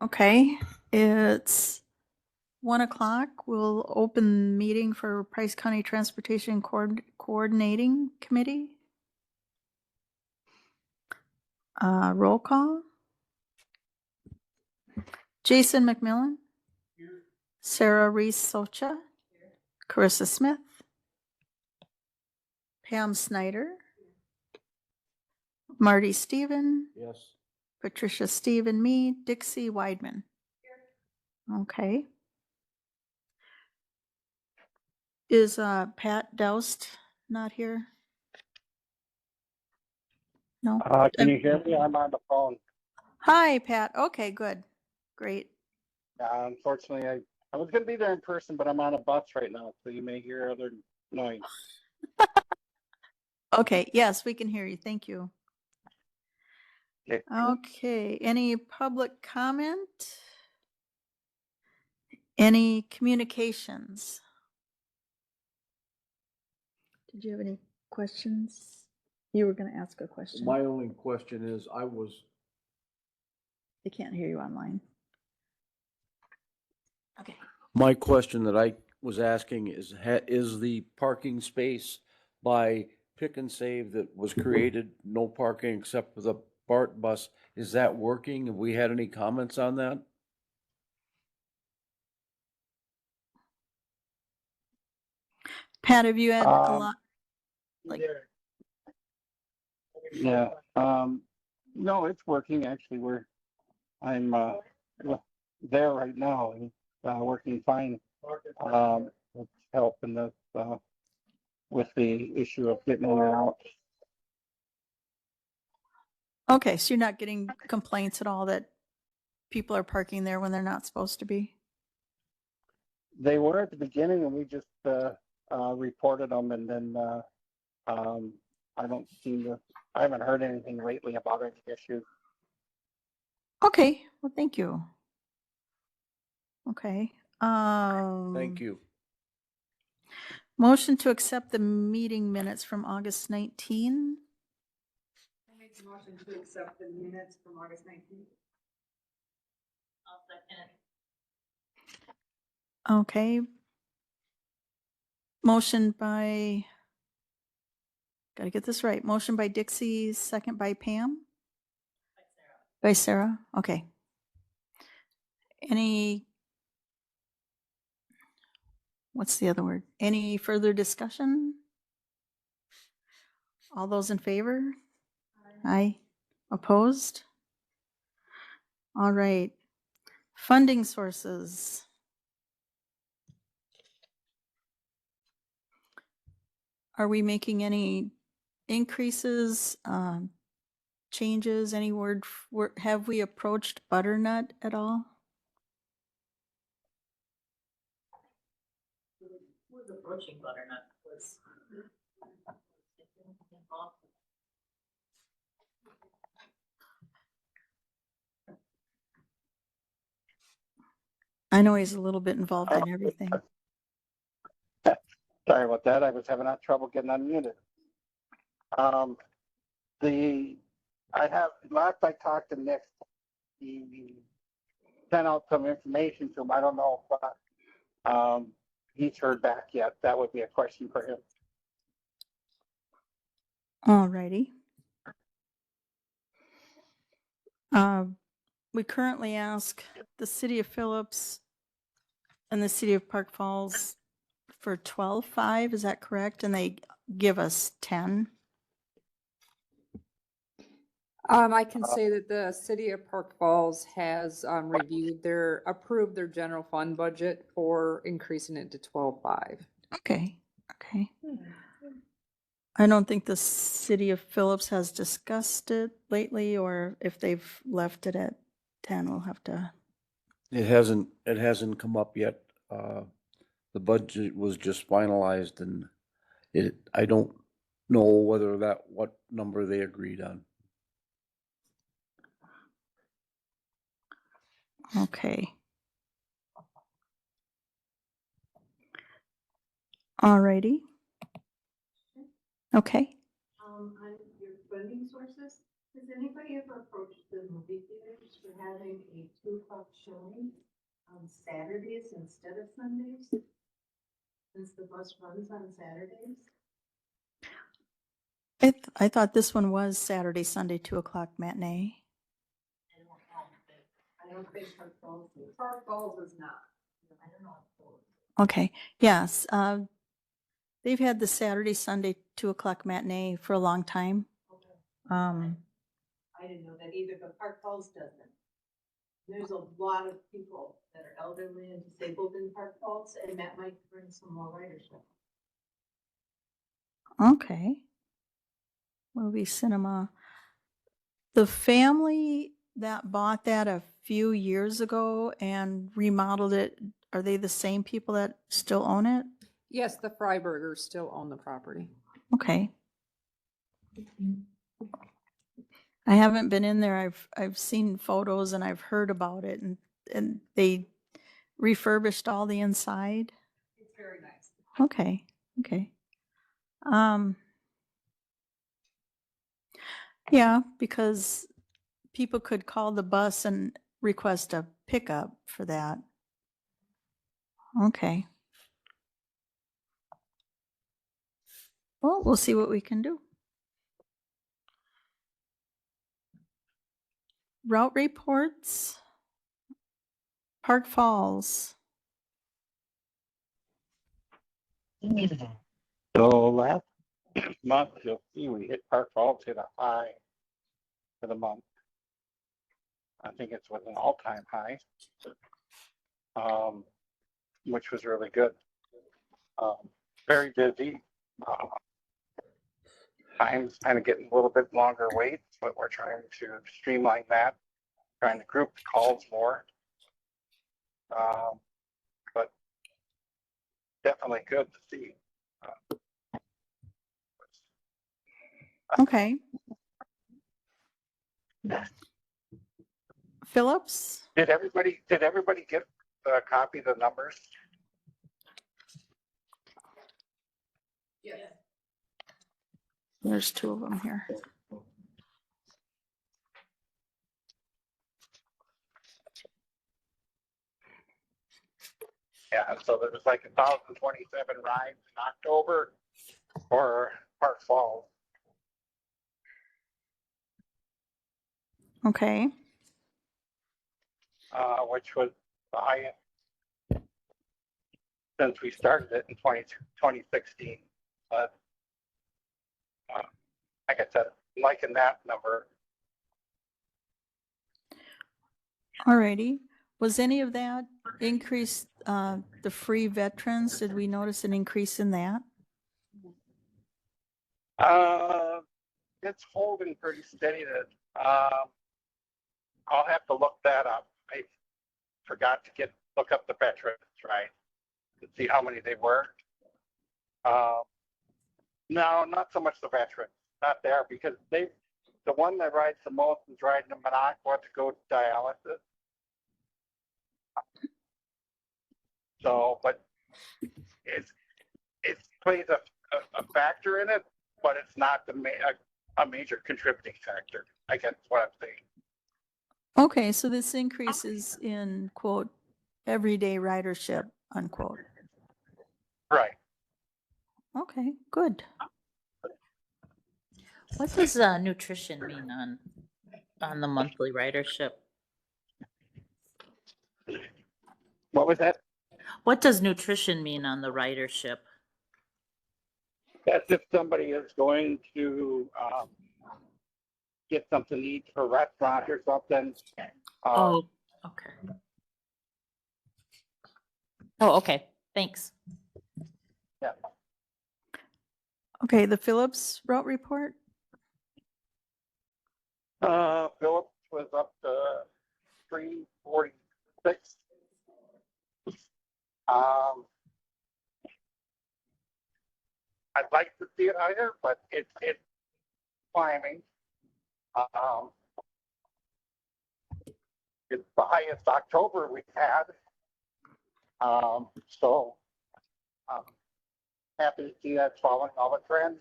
Okay, it's 1:00. We'll open meeting for Price County Transportation Coordinating Committee. Roll call. Jason McMillan. Here. Sarah Reese Socha. Here. Carissa Smith. Pam Snyder. Marty Stephen. Yes. Patricia Stephen, me. Dixie Weidman. Here. Okay. Is Pat Doust not here? No. Can you hear me? I'm on the phone. Hi, Pat. Okay, good. Great. Unfortunately, I was going to be there in person, but I'm on a bus right now, so you may hear other noise. Okay, yes, we can hear you. Thank you. Okay. Okay, any public comment? Any communications? Did you have any questions? You were going to ask a question. My only question is, They can't hear you online. Okay. my question that I was asking is the parking space by Pick and Save that was created, no parking except for the BART bus, is that working? Have we had any comments on that? Pat, have you had a lot? Like, yeah. No, it's working. Actually, I'm there right now and working fine. It's helping us with the issue of getting in and out. okay, so you're not getting complaints at all that people are parking there when they're not supposed to be? They were at the beginning, and we just reported them, and then I haven't heard anything lately about any issues. Okay, well, thank you. Okay. Thank you. Motion to accept the meeting minutes from August 19. I make a motion to accept the minutes from August 19th. I'll second. Okay. Motion by, gotta get this right. Motion by Dixie, second by Pam? By Sarah. Okay. What's the other word? Any further discussion? All those in favor? Aye. Opposed? All right. Funding sources. Are we making any increases, changes, any have we approached Butternut at all? Was approaching Butternut was I know he's a little bit involved in everything. Sorry about that. I was having trouble getting unmuted. Last I talked to Nick, he sent out some information to him. I don't know if he's heard back yet. That would be a question for him. All righty. We currently ask the city of Phillips and the city of Park Falls for 12.5, is that correct? And they give us 10. I can say that the city of Park Falls has approved their general fund budget for increasing it to 12.5. Okay. I don't think the city of Phillips has discussed it lately, or if they've left it at 10, we'll have to. It hasn't come up yet. The budget was just finalized and I don't know what number they agreed on. Okay. All righty. Okay. on your funding sources. Has anybody ever approached the movie theaters for We're having a 2 o'clock showing on Saturdays instead of Sundays. Since the bus runs on Saturdays. I thought this one was Saturday, Sunday, 2 o'clock matinee. I don't think Park Falls is. Park Falls is not. I don't know. Okay, yes, they've had the Saturday, Sunday, 2 o'clock matinee for a long time. I didn't know that either, but Park Falls doesn't. There's a lot of people that are elderly and disabled in Park Falls, and that might bring some more ridership. Okay. Movie cinema. The family that bought that a few years ago and remodeled it, are they the same people that still own it? Yes, the Freibergers still own the property. Okay. I haven't been in there. I've seen photos and I've heard about it, and they refurbished all the inside. It's very nice. Okay. Okay. Yeah, because people could call the bus and request a pickup for that. Okay. Well, we'll see what we can do. Route reports. Park Falls. So last month, you'll see we hit Park Falls hit a high for the month. I think it was an all-time high, which was really good. Very busy. Time's kind of getting a little bit longer wait, but we're trying to streamline that, trying to group the calls more. But definitely good to see. Okay. Phillips? Did everybody get a copy of the numbers? Yes. There's two of them here. Yeah, so there was like 1,027 rides in October for Park Falls. Okay. Which was the highest since we started it in 2016. But like I said, liking that number. Alrighty. Was any of that increase, the free veterans? Did we notice an increase in that? It's holding pretty steady. I'll have to look that up. I forgot to look up the veterans, right, to see how many they were. No, not so much the veterans, not there, because the one that rides the most is riding the Minocqua to go to dialysis. So, but it plays a factor in it, but it's not a major contributing factor. I guess is what I'm saying. Okay, so this increase is in quote, everyday ridership, unquote. Right. Okay, good. What does nutrition mean on the monthly ridership? What was that? What does nutrition mean on the ridership? That's if somebody is going to get something to eat for a restaurant or something. Oh, okay. Oh, okay. Thanks. Yeah. Okay, the Phillips route report? Phillips was up to 346. I'd like to see it higher, but it's climbing. It's the highest October we've had. So happy to see that following all the trends.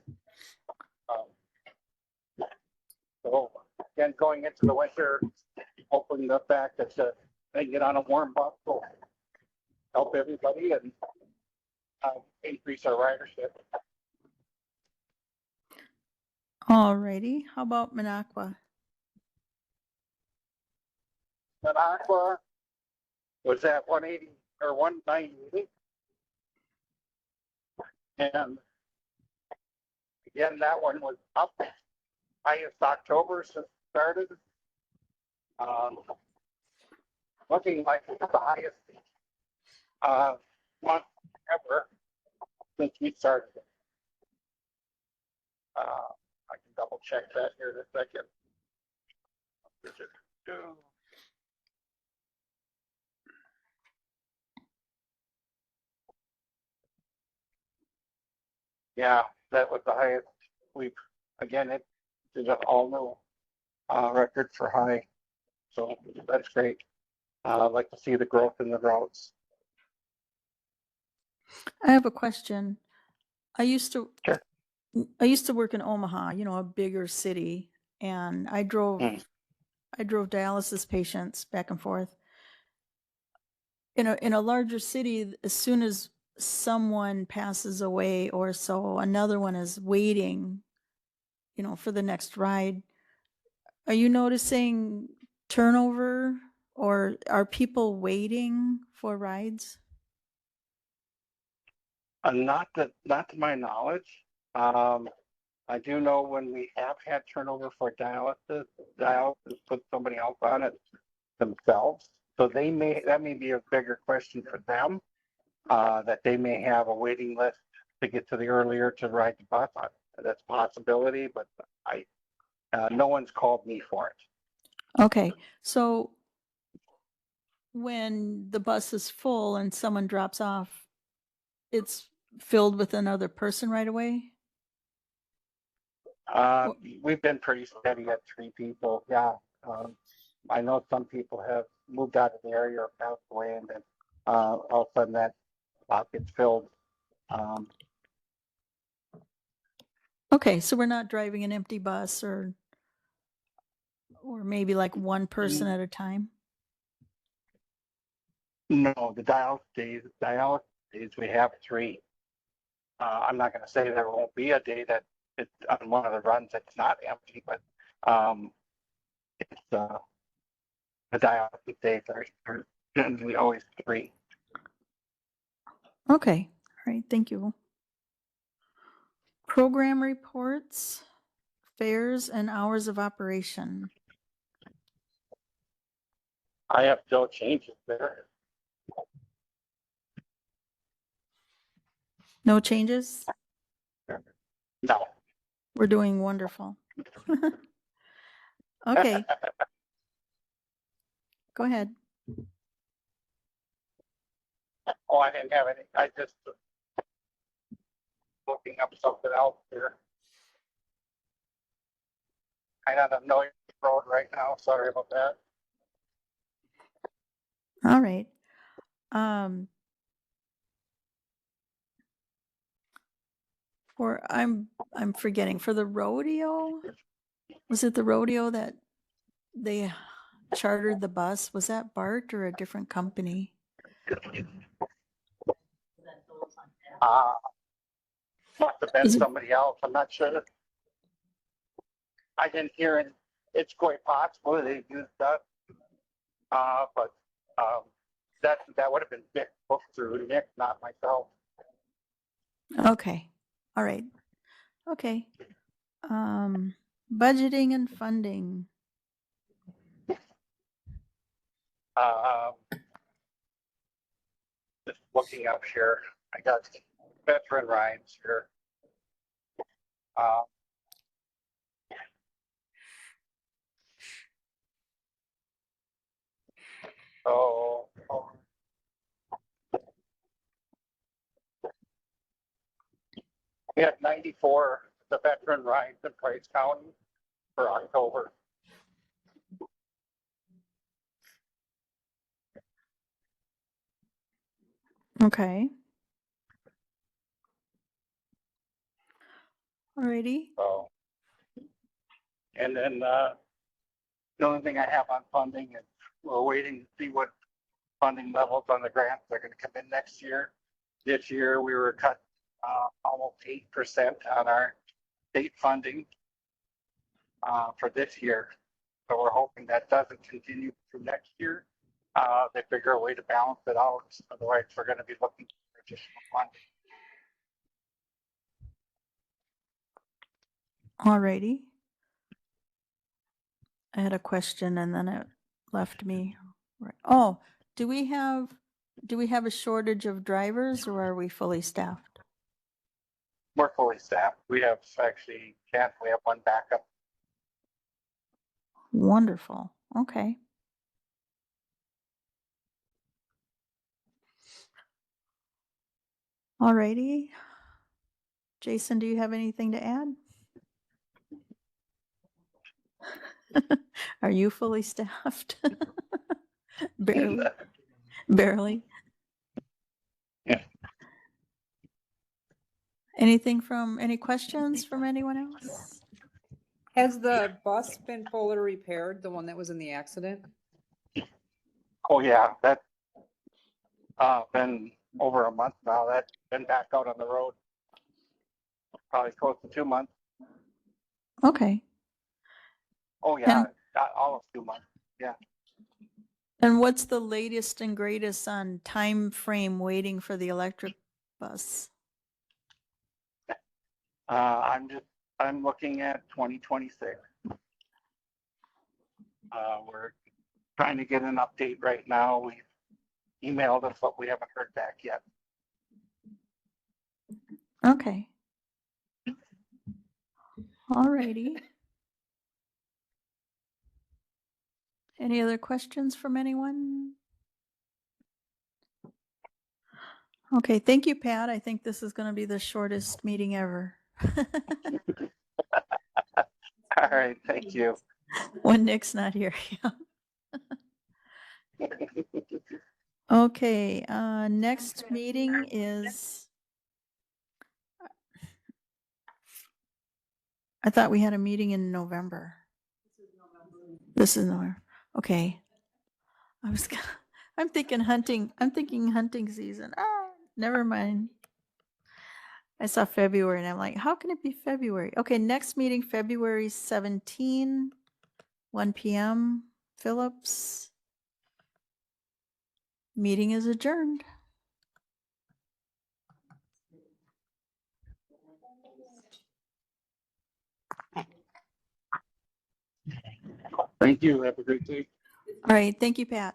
So again, going into the winter, hoping the fact that they get on a warm bus will help everybody and increase our ridership. Alrighty, how about Minocqua? But Aqua was at 180 or 190. And again, that one was up highest October since it started. Looking like it's the highest month ever since we started. I can double check that here in a second. Yeah, that was the highest we've, again, it is an all new record for high. So that's great. I'd like to see the growth in the roads. I have a question. I used to Sure. I used to work in Omaha, a bigger city, and I drove Mm. dialysis patients back and forth. In a larger city, as soon as someone passes away or so, another one is waiting, for the next ride. Are you noticing turnover, or are people waiting for rides? Not to my knowledge. I do know when we have had turnover for dialysis put somebody else on it themselves. So that may be a bigger question for them, that they may have a waiting list to get to the earlier to ride the bus. That's a possibility, but no one's called me for it. Okay, so when the bus is full and someone drops off, it's filled with another person right away? We've been pretty steady at 3 people. Yeah. I know some people have moved out of the area or passed away, and then all of a sudden that spot gets filled. Okay, so we're not driving an empty bus, or maybe like one person at a time? No, the dialysis days we have 3. I'm not going to say there won't be a day that it's on one of the runs that's not empty, but it's the dialysis days are generally always 3. Okay, all right, thank you. Program reports, fares, and hours of operation. I have no changes there. No changes? No. We're doing wonderful. Okay, go ahead. Oh, I didn't have any. I just looking up something else here. I got a noise road right now. Sorry about that. All right. I'm forgetting, for the rodeo, was it the rodeo that they chartered the bus? Was that BART or a different company? Must have been Is it- somebody else. I'm not sure. I didn't hear it. It's quite possible they used that. But that would have been Nick booked through Nick, not myself. Okay, all right. Okay. Budgeting and funding. Just looking up here. I got veteran rides here. So we had 94 the veteran rides in Price County for October. Okay. Alrighty. So, and then The only thing I have on funding is we're waiting to see what funding levels on the grants are gonna come in next year. This year, we were cut, almost 8% on our state funding, for this year. So we're hoping that doesn't continue through next year. They figure a way to balance it out. Otherwise, we're gonna be looking for additional funding. Alrighty. I had a question and then it left me. Right. Oh, do we have a shortage of drivers or are we fully staffed? We're fully staffed. We have actually, we have one backup. Wonderful. Okay. Alrighty. Jason, do you have anything to add? Are you fully staffed? Barely. Barely. Yeah. Any questions from anyone else? Has the bus been fully repaired, the one that was in the accident? Oh, yeah, that's been over a month now. That's been back out on the road. Probably close to 2 months. Okay. Oh, yeah, all of 2 months. And what's the latest and greatest on time frame waiting for the electric bus? I'm looking at 2026. We're trying to get an update right now. We've emailed us, but we haven't heard back yet. Okay. Alrighty. Any other questions from anyone? Okay, thank you, Pat. I think this is going to be the shortest meeting ever. All right, thank you. When Nick's not here. Yeah. Okay, next meeting is, I thought we had a meeting in November. This is November. Okay. I'm thinking hunting season. Ah, never mind. I saw February and I'm like, how can it be February? Okay, next meeting, February 17, 1 p.m. Phillips. Meeting is adjourned. Thank you. Have a great day. All right, thank you, Pat.